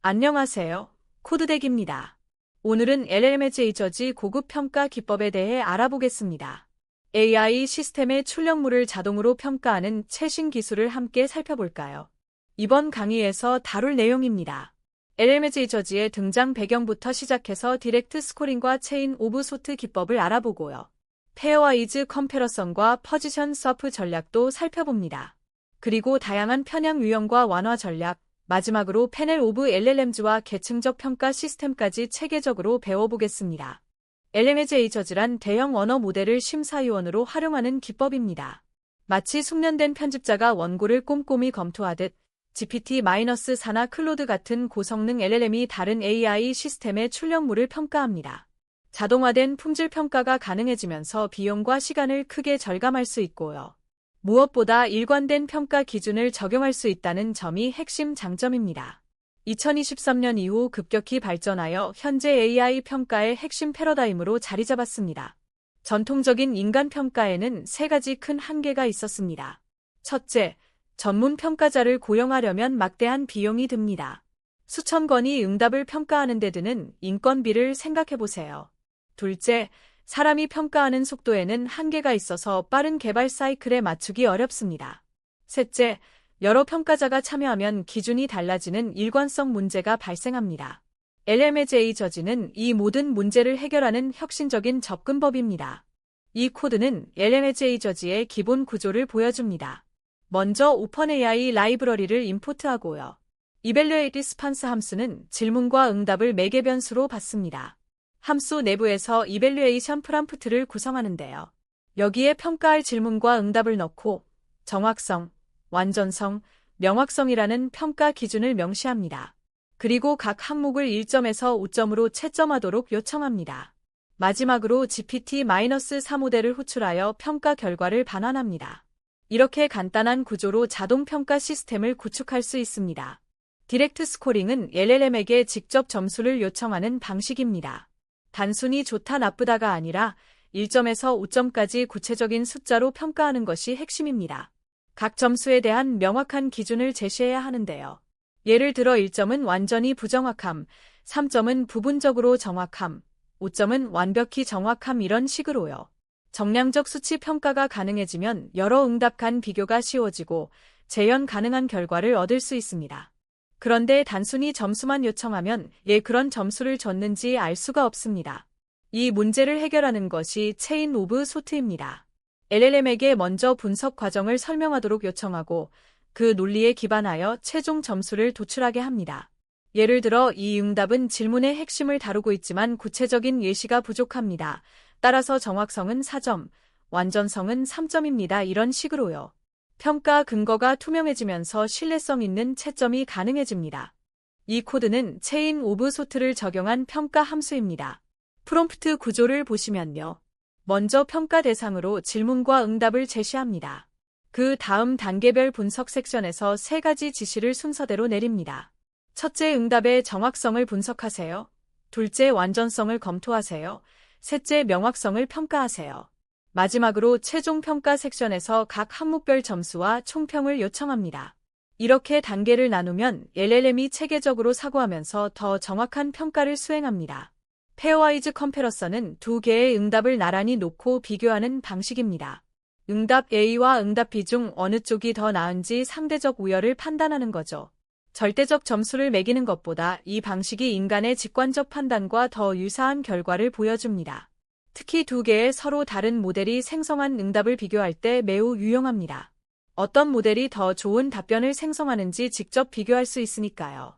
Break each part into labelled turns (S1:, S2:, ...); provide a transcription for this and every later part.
S1: 안녕하세요. 코드덱입니다. 오늘은 LLM의 제이저지 고급 평가 기법에 대해 알아보겠습니다. AI 시스템의 출력물을 자동으로 평가하는 최신 기술을 함께 살펴볼까요? 이번 강의에서 다룰 내용입니다. LLM의 제이저지의 등장 배경부터 시작해서 디렉트 스코링과 체인 오브 소트 기법을 알아보고요. 페어와이즈 컴패러선과 퍼지션 서프 전략도 살펴봅니다. 그리고 다양한 편향 유형과 완화 전략, 마지막으로 패널 오브 LLMs와 계층적 평가 시스템까지 체계적으로 배워보겠습니다. LLM의 제이저지란 대형 언어 모델을 심사위원으로 활용하는 기법입니다. 마치 숙련된 편집자가 원고를 꼼꼼히 검토하듯 GPT-4나 클로드 같은 고성능 LLM이 다른 AI 시스템의 출력물을 평가합니다. 자동화된 품질 평가가 가능해지면서 비용과 시간을 크게 절감할 수 있고요. 무엇보다 일관된 평가 기준을 적용할 수 있다는 점이 핵심 장점입니다. 2023년 이후 급격히 발전하여 현재 AI 평가의 핵심 패러다임으로 자리 잡았습니다. 전통적인 인간 평가에는 세 가지 큰 한계가 있었습니다. 첫째, 전문 평가자를 고용하려면 막대한 비용이 듭니다. 수천 건이 응답을 평가하는 데 드는 인건비를 생각해보세요. 둘째, 사람이 평가하는 속도에는 한계가 있어서 빠른 개발 사이클에 맞추기 어렵습니다. 셋째, 여러 평가자가 참여하면 기준이 달라지는 일관성 문제가 발생합니다. LLM의 제이저지는 이 모든 문제를 해결하는 혁신적인 접근법입니다. 이 코드는 LLM의 제이저지의 기본 구조를 보여줍니다. 먼저 오픈AI 라이브러리를 임포트하고요. Evaluate Response 함수는 질문과 응답을 매개 변수로 받습니다. 함수 내부에서 이밸류에이션 프롬프트를 구성하는데요. 여기에 평가할 질문과 응답을 넣고 정확성, 완전성, 명확성이라는 평가 기준을 명시합니다. 그리고 각 항목을 1점에서 5점으로 채점하도록 요청합니다. 마지막으로 GPT-4 모델을 호출하여 평가 결과를 반환합니다. 이렇게 간단한 구조로 자동 평가 시스템을 구축할 수 있습니다. 디렉트 스코링은 LLM에게 직접 점수를 요청하는 방식입니다. 단순히 좋다 나쁘다가 아니라 1점에서 5점까지 구체적인 숫자로 평가하는 것이 핵심입니다. 각 점수에 대한 명확한 기준을 제시해야 하는데요. 예를 들어 1점은 완전히 부정확함, 3점은 부분적으로 정확함, 5점은 완벽히 정확함 이런 식으로요. 정량적 수치 평가가 가능해지면 여러 응답 간 비교가 쉬워지고 재현 가능한 결과를 얻을 수 있습니다. 그런데 단순히 점수만 요청하면 그런 점수를 줬는지 알 수가 없습니다. 이 문제를 해결하는 것이 체인 오브 소트입니다. LLM에게 먼저 분석 과정을 설명하도록 요청하고 그 논리에 기반하여 최종 점수를 도출하게 합니다. 예를 들어 이 응답은 질문의 핵심을 다루고 있지만 구체적인 예시가 부족합니다. 따라서 정확성은 4점, 완전성은 3점입니다. 이런 식으로요. 평가 근거가 투명해지면서 신뢰성 있는 채점이 가능해집니다. 이 코드는 체인 오브 소트를 적용한 평가 함수입니다. 프롬프트 구조를 보시면요. 먼저 평가 대상으로 질문과 응답을 제시합니다. 그 다음 단계별 분석 섹션에서 세 가지 지시를 순서대로 내립니다. 첫째, 응답의 정확성을 분석하세요. 둘째, 완전성을 검토하세요. 셋째, 명확성을 평가하세요. 마지막으로 최종 평가 섹션에서 각 항목별 점수와 총평을 요청합니다. 이렇게 단계를 나누면 LLM이 체계적으로 사고하면서 더 정확한 평가를 수행합니다. 페어와이즈 컴패러선은 두 개의 응답을 나란히 놓고 비교하는 방식입니다. 응답 A와 응답 B 중 어느 쪽이 더 나은지 상대적 우열을 판단하는 거죠. 절대적 점수를 매기는 것보다 이 방식이 인간의 직관적 판단과 더 유사한 결과를 보여줍니다. 특히 두 개의 서로 다른 모델이 생성한 응답을 비교할 때 매우 유용합니다. 어떤 모델이 더 좋은 답변을 생성하는지 직접 비교할 수 있으니까요.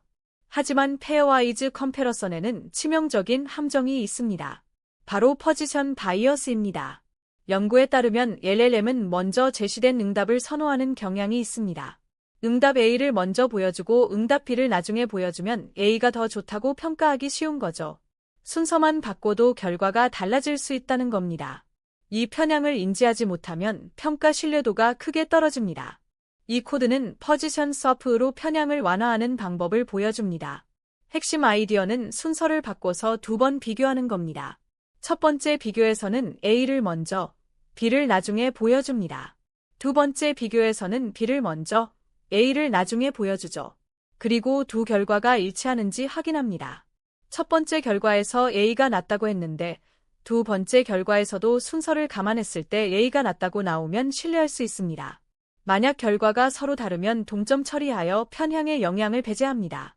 S1: 하지만 페어와이즈 컴패러선에는 치명적인 함정이 있습니다. 바로 퍼지션 바이어스입니다. 연구에 따르면 LLM은 먼저 제시된 응답을 선호하는 경향이 있습니다. 응답 A를 먼저 보여주고 응답 B를 나중에 보여주면 A가 더 좋다고 평가하기 쉬운 거죠. 순서만 바꿔도 결과가 달라질 수 있다는 겁니다. 이 편향을 인지하지 못하면 평가 신뢰도가 크게 떨어집니다. 이 코드는 퍼지션 서프로 편향을 완화하는 방법을 보여줍니다. 핵심 아이디어는 순서를 바꿔서 두 번 비교하는 겁니다. 첫 번째 비교에서는 A를 먼저, B를 나중에 보여줍니다. 두 번째 비교에서는 B를 먼저, A를 나중에 보여주죠. 그리고 두 결과가 일치하는지 확인합니다. 첫 번째 결과에서 A가 낮다고 했는데 두 번째 결과에서도 순서를 감안했을 때 A가 낮다고 나오면 신뢰할 수 있습니다. 만약 결과가 서로 다르면 동점 처리하여 편향의 영향을 배제합니다.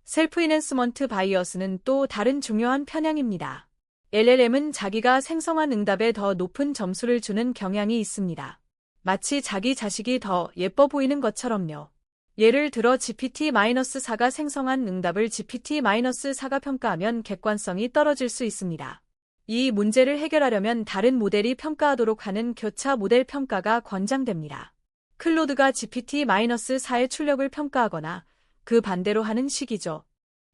S1: 셀프 이낸스먼트 바이어스는 또 다른 중요한 편향입니다. LLM은 자기가 생성한 응답에 더 높은 점수를 주는 경향이 있습니다. 마치 자기 자식이 더 예뻐 보이는 것처럼요. 예를 들어 GPT-4가 생성한 응답을 GPT-4가 평가하면 객관성이 떨어질 수 있습니다. 이 문제를 해결하려면 다른 모델이 평가하도록 하는 교차 모델 평가가 권장됩니다. 클로드가 GPT-4의 출력을 평가하거나 그 반대로 하는 식이죠.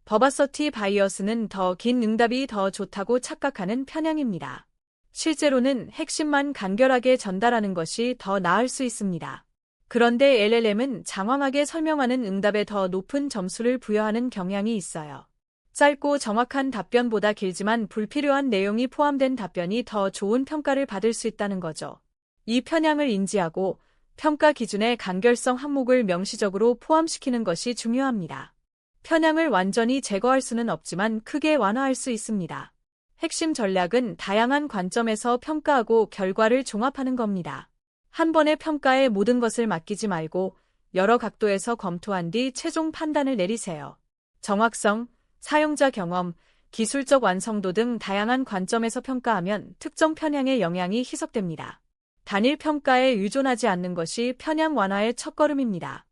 S1: 버바서티 바이어스는 더 긴 응답이 더 좋다고 착각하는 편향입니다. 실제로는 핵심만 간결하게 전달하는 것이 더 나을 수 있습니다. 그런데 LLM은 장황하게 설명하는 응답에 더 높은 점수를 부여하는 경향이 있어요. 짧고 정확한 답변보다 길지만 불필요한 내용이 포함된 답변이 더 좋은 평가를 받을 수 있다는 거죠. 이 편향을 인지하고 평가 기준의 간결성 항목을 명시적으로 포함시키는 것이 중요합니다. 편향을 완전히 제거할 수는 없지만 크게 완화할 수 있습니다. 핵심 전략은 다양한 관점에서 평가하고 결과를 종합하는 겁니다. 한 번의 평가에 모든 것을 맡기지 말고 여러 각도에서 검토한 뒤 최종 판단을 내리세요. 정확성, 사용자 경험, 기술적 완성도 등 다양한 관점에서 평가하면 특정 편향의 영향이 희석됩니다. 단일 평가에 의존하지 않는 것이 편향 완화의 첫걸음입니다.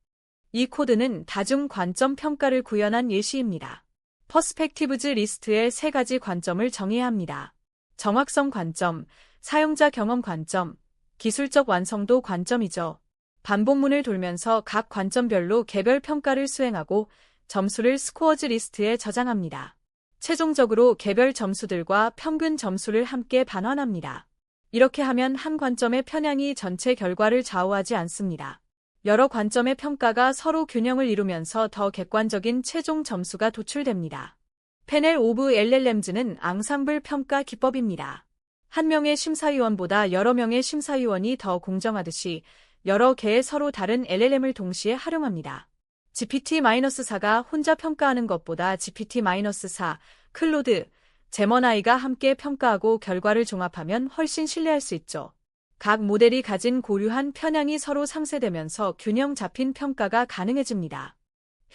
S1: 이 코드는 다중 관점 평가를 구현한 예시입니다. 퍼스펙티브즈 리스트의 세 가지 관점을 정해야 합니다. 정확성 관점, 사용자 경험 관점, 기술적 완성도 관점이죠. 반복문을 돌면서 각 관점별로 개별 평가를 수행하고 점수를 스코어즈 리스트에 저장합니다. 최종적으로 개별 점수들과 평균 점수를 함께 반환합니다. 이렇게 하면 한 관점의 편향이 전체 결과를 좌우하지 않습니다. 여러 관점의 평가가 서로 균형을 이루면서 더 객관적인 최종 점수가 도출됩니다. 패널 오브 LLMs는 앙상블 평가 기법입니다. 한 명의 심사위원보다 여러 명의 심사위원이 더 공정하듯이 여러 개의 서로 다른 LLM을 동시에 활용합니다. GPT-4가 혼자 평가하는 것보다 GPT-4, 클로드, 제머나이가 함께 평가하고 결과를 종합하면 훨씬 신뢰할 수 있죠. 각 모델이 가진 고유한 편향이 서로 상쇄되면서 균형 잡힌 평가가 가능해집니다.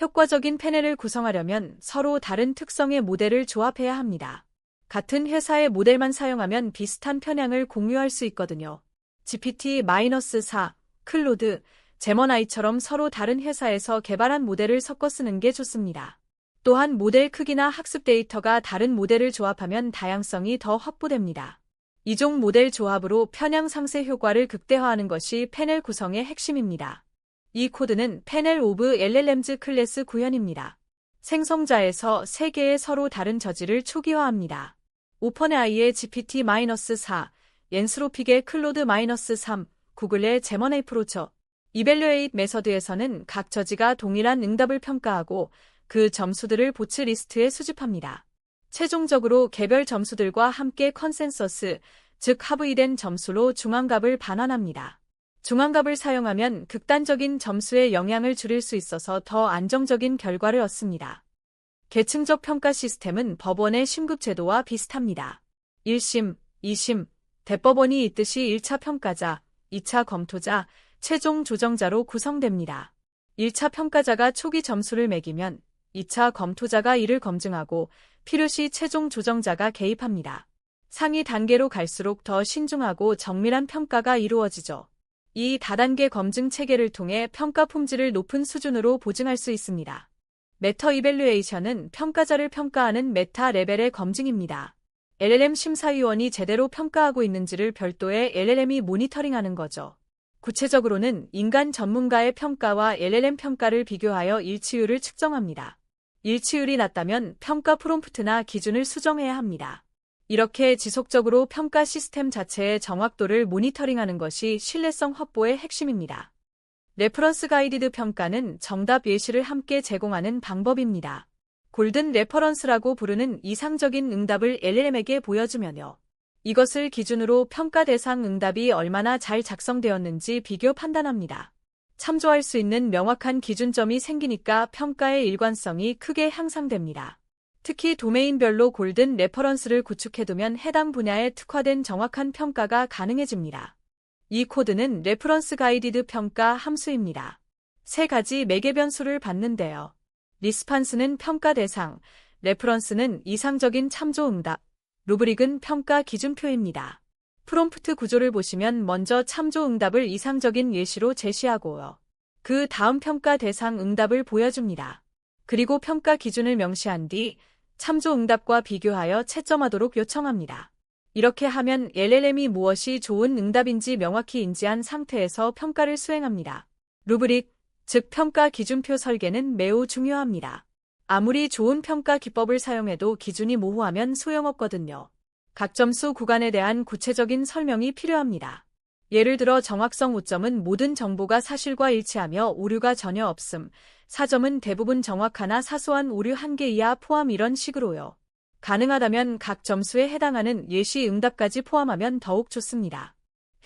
S1: 효과적인 패널을 구성하려면 서로 다른 특성의 모델을 조합해야 합니다. 같은 회사의 모델만 사용하면 비슷한 편향을 공유할 수 있거든요. GPT-4, 클로드, 제머나이처럼 서로 다른 회사에서 개발한 모델을 섞어 쓰는 게 좋습니다. 또한 모델 크기나 학습 데이터가 다른 모델을 조합하면 다양성이 더 확보됩니다. 이종 모델 조합으로 편향 상쇄 효과를 극대화하는 것이 패널 구성의 핵심입니다. 이 코드는 패널 오브 LLMs 클래스 구현입니다. 생성자에서 3개의 서로 다른 저지를 초기화합니다. 오픈AI의 GPT-4, 엔스로픽의 클로드-3, 구글의 제머나이 프로처, 이벨루에이트 메서드에서는 각 저지가 동일한 응답을 평가하고 그 점수들을 보츠 리스트에 수집합니다. 최종적으로 개별 점수들과 함께 컨센서스, 즉 합의된 점수로 중앙값을 반환합니다. 중앙값을 사용하면 극단적인 점수의 영향을 줄일 수 있어서 더 안정적인 결과를 얻습니다. 계층적 평가 시스템은 법원의 심급제도와 비슷합니다. 1심, 2심, 대법원이 있듯이 1차 평가자, 2차 검토자, 최종 조정자로 구성됩니다. 1차 평가자가 초기 점수를 매기면 2차 검토자가 이를 검증하고 필요시 최종 조정자가 개입합니다. 상위 단계로 갈수록 더 신중하고 정밀한 평가가 이루어지죠. 이 다단계 검증 체계를 통해 평가 품질을 높은 수준으로 보증할 수 있습니다. 메터 이밸루에이션은 평가자를 평가하는 메타 레벨의 검증입니다. LLM 심사위원이 제대로 평가하고 있는지를 별도의 LLM이 모니터링하는 거죠. 구체적으로는 인간 전문가의 평가와 LLM 평가를 비교하여 일치율을 측정합니다. 일치율이 낮다면 평가 프롬프트나 기준을 수정해야 합니다. 이렇게 지속적으로 평가 시스템 자체의 정확도를 모니터링하는 것이 신뢰성 확보의 핵심입니다. 레퍼런스 가이디드 평가는 정답 예시를 함께 제공하는 방법입니다. 골든 레퍼런스라고 부르는 이상적인 응답을 LLM에게 보여주면요. 이것을 기준으로 평가 대상 응답이 얼마나 잘 작성되었는지 비교 판단합니다. 참조할 수 있는 명확한 기준점이 생기니까 평가의 일관성이 크게 향상됩니다. 특히 도메인별로 골든 레퍼런스를 구축해두면 해당 분야에 특화된 정확한 평가가 가능해집니다. 이 코드는 레퍼런스 가이디드 평가 함수입니다. 세 가지 매개 변수를 받는데요. 리스판스는 평가 대상, 레퍼런스는 이상적인 참조 응답, 루브릭은 평가 기준표입니다. 프롬프트 구조를 보시면 먼저 참조 응답을 이상적인 예시로 제시하고요. 그 다음 평가 대상 응답을 보여줍니다. 그리고 평가 기준을 명시한 뒤 참조 응답과 비교하여 채점하도록 요청합니다. 이렇게 하면 LLM이 무엇이 좋은 응답인지 명확히 인지한 상태에서 평가를 수행합니다. 루브릭, 즉 평가 기준표 설계는 매우 중요합니다. 아무리 좋은 평가 기법을 사용해도 기준이 모호하면 소용없거든요. 각 점수 구간에 대한 구체적인 설명이 필요합니다. 예를 들어 정확성 5점은 모든 정보가 사실과 일치하며 오류가 전혀 없음, 4점은 대부분 정확하나 사소한 오류 1개 이하 포함 이런 식으로요. 가능하다면 각 점수에 해당하는 예시 응답까지 포함하면 더욱 좋습니다.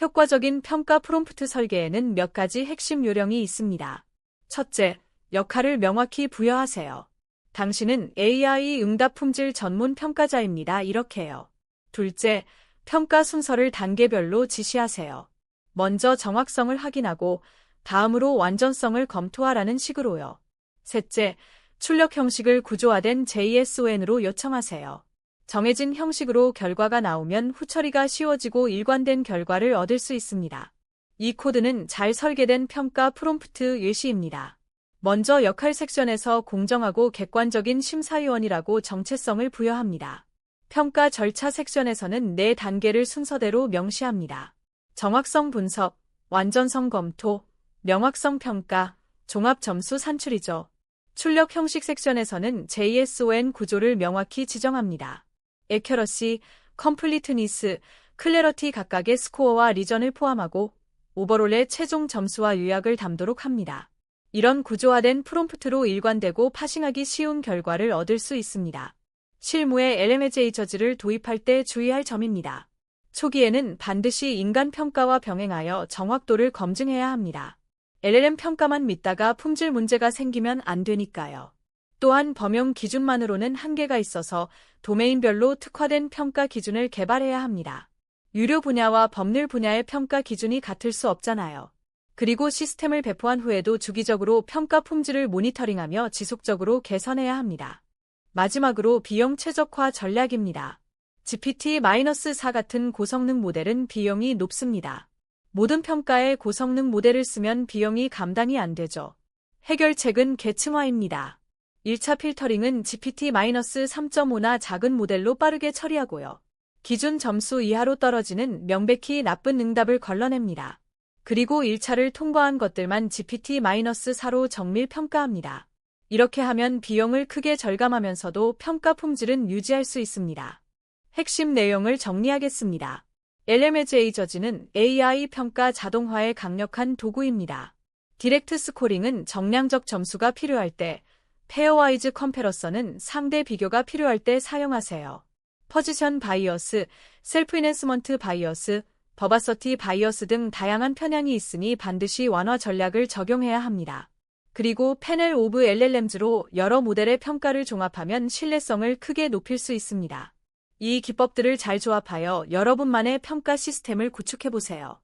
S1: 효과적인 평가 프롬프트 설계에는 몇 가지 핵심 요령이 있습니다. 첫째, 역할을 명확히 부여하세요. 당신은 AI 응답 품질 전문 평가자입니다. 이렇게요. 둘째, 평가 순서를 단계별로 지시하세요. 먼저 정확성을 확인하고 다음으로 완전성을 검토하라는 식으로요. 셋째, 출력 형식을 구조화된 JSON으로 요청하세요. 정해진 형식으로 결과가 나오면 후처리가 쉬워지고 일관된 결과를 얻을 수 있습니다. 이 코드는 잘 설계된 평가 프롬프트 예시입니다. 먼저 역할 섹션에서 공정하고 객관적인 심사위원이라고 정체성을 부여합니다. 평가 절차 섹션에서는 4단계를 순서대로 명시합니다. 정확성 분석, 완전성 검토, 명확성 평가, 종합 점수 산출이죠. 출력 형식 섹션에서는 JSON 구조를 명확히 지정합니다. Accuracy, Completeness, Clarity 각각의 스코어와 리전을 포함하고 오버롤의 최종 점수와 요약을 담도록 합니다. 이런 구조화된 프롬프트로 일관되고 파싱하기 쉬운 결과를 얻을 수 있습니다. 실무에 LMS 저지를 도입할 때 주의할 점입니다. 초기에는 반드시 인간 평가와 병행하여 정확도를 검증해야 합니다. LLM 평가만 믿다가 품질 문제가 생기면 안 되니까요. 또한 범용 기준만으로는 한계가 있어서 도메인별로 특화된 평가 기준을 개발해야 합니다. 유료 분야와 법률 분야의 평가 기준이 같을 수 없잖아요. 그리고 시스템을 배포한 후에도 주기적으로 평가 품질을 모니터링하며 지속적으로 개선해야 합니다. 마지막으로 비용 최적화 전략입니다. GPT-4 같은 고성능 모델은 비용이 높습니다. 모든 평가에 고성능 모델을 쓰면 비용이 감당이 안 되죠. 해결책은 계층화입니다. 1차 필터링은 GPT-3.5나 작은 모델로 빠르게 처리하고요. 기준 점수 이하로 떨어지는 명백히 나쁜 응답을 걸러냅니다. 그리고 1차를 통과한 것들만 GPT-4로 정밀 평가합니다. 이렇게 하면 비용을 크게 절감하면서도 평가 품질은 유지할 수 있습니다. 핵심 내용을 정리하겠습니다. LMS 저지는 AI 평가 자동화의 강력한 도구입니다. 디렉트 스코링은 정량적 점수가 필요할 때, 페어와이즈 컴패러선은 상대 비교가 필요할 때 사용하세요. 포지션 바이어스, 셀프 이낸스먼트 바이어스, 버바서티 바이어스 등 다양한 편향이 있으니 반드시 완화 전략을 적용해야 합니다. 그리고 패널 오브 LLMs로 여러 모델의 평가를 종합하면 신뢰성을 크게 높일 수 있습니다. 이 기법들을 잘 조합하여 여러분만의 평가 시스템을 구축해보세요.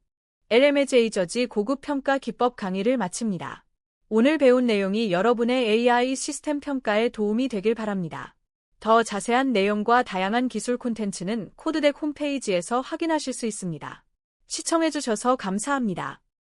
S1: LMS 저지 고급 평가 기법 강의를 마칩니다. 오늘 배운 내용이 여러분의 AI 시스템 평가에 도움이 되길 바랍니다. 더 자세한 내용과 다양한 기술 콘텐츠는 코드덱 홈페이지에서 확인하실 수 있습니다. 시청해주셔서 감사합니다.